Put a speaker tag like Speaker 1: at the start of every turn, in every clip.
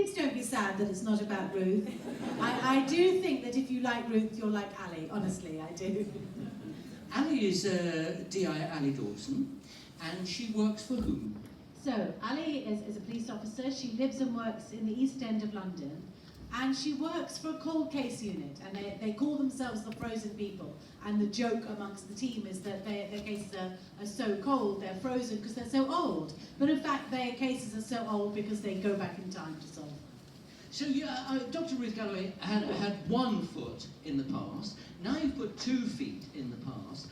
Speaker 1: Please don't be sad that it's not about Ruth. I do think that if you like Ruth, you'll like Elly. Honestly, I do.
Speaker 2: Elly is D.I. Elly Dawson, and she works for whom?
Speaker 1: So, Elly is a police officer. She lives and works in the East End of London, and she works for a cold case unit, and they call themselves the Frozen People. And the joke amongst the team is that their cases are so cold, they're frozen because they're so old. But in fact, their cases are so old because they go back in time to solve them.
Speaker 2: So Dr. Ruth Galloway had 1 foot in the past. Now you've put 2 feet in the past.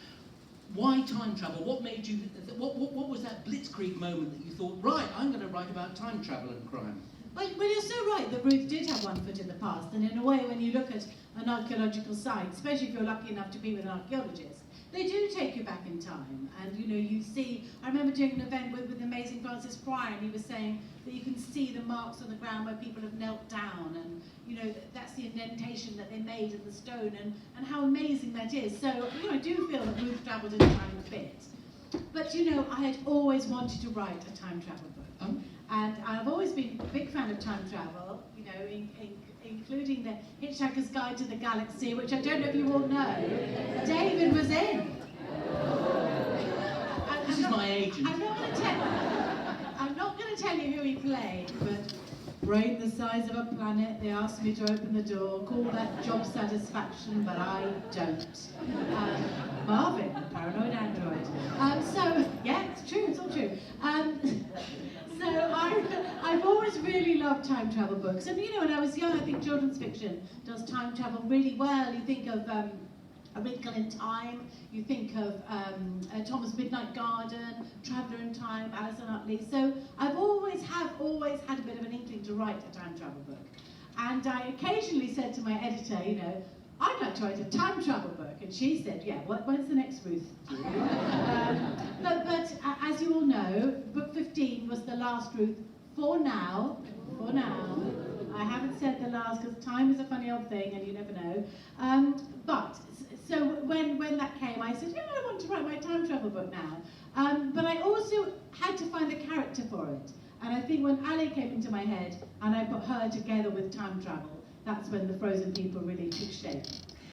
Speaker 2: Why time travel? What made you? What was that blitzkrieg moment that you thought, right, I'm going to write about time travel and crime?
Speaker 1: Well, you're so right that Ruth did have 1 foot in the past, and in a way, when you look at an archaeological site, especially if you're lucky enough to be with an archaeologist, they do take you back in time. And you see, I remember doing an event with the amazing Francis Fry, and he was saying that you can see the marks on the ground where people have knelt down, and that's the indentation that they made in the stone, and how amazing that is. So I do feel that Ruth travelled in time a bit. But I had always wanted to write a time travel book. And I've always been a big fan of time travel, including the Hitchhiker's Guide to the Galaxy, which I don't know if you all know, David was in.
Speaker 2: This is my agent.
Speaker 1: I'm not going to tell you who he played, but brain the size of a planet, they asked me to open the door, call that job satisfaction, but I don't. Marvin, the paranoid android. Yeah, it's true, it's all true. So I've always really loved time travel books. And when I was young, I think children's fiction does time travel really well. You think of A Wrinkle in Time, you think of Thomas Midnight Garden, Traveller in Time, Alison Utley. So I've always had a bit of an inkling to write a time travel book. And I occasionally said to my editor, I'd like to write a time travel book. And she said, yeah, when's the next Ruth? But as you all know, book 15 was the last Ruth for now. I haven't said the last because time is a funny old thing and you never know. So when that came, I said, I want to write my time travel book now. But I also had to find a character for it. And I think when Elly came into my head and I put her together with time travel, that's when the Frozen People really took shape.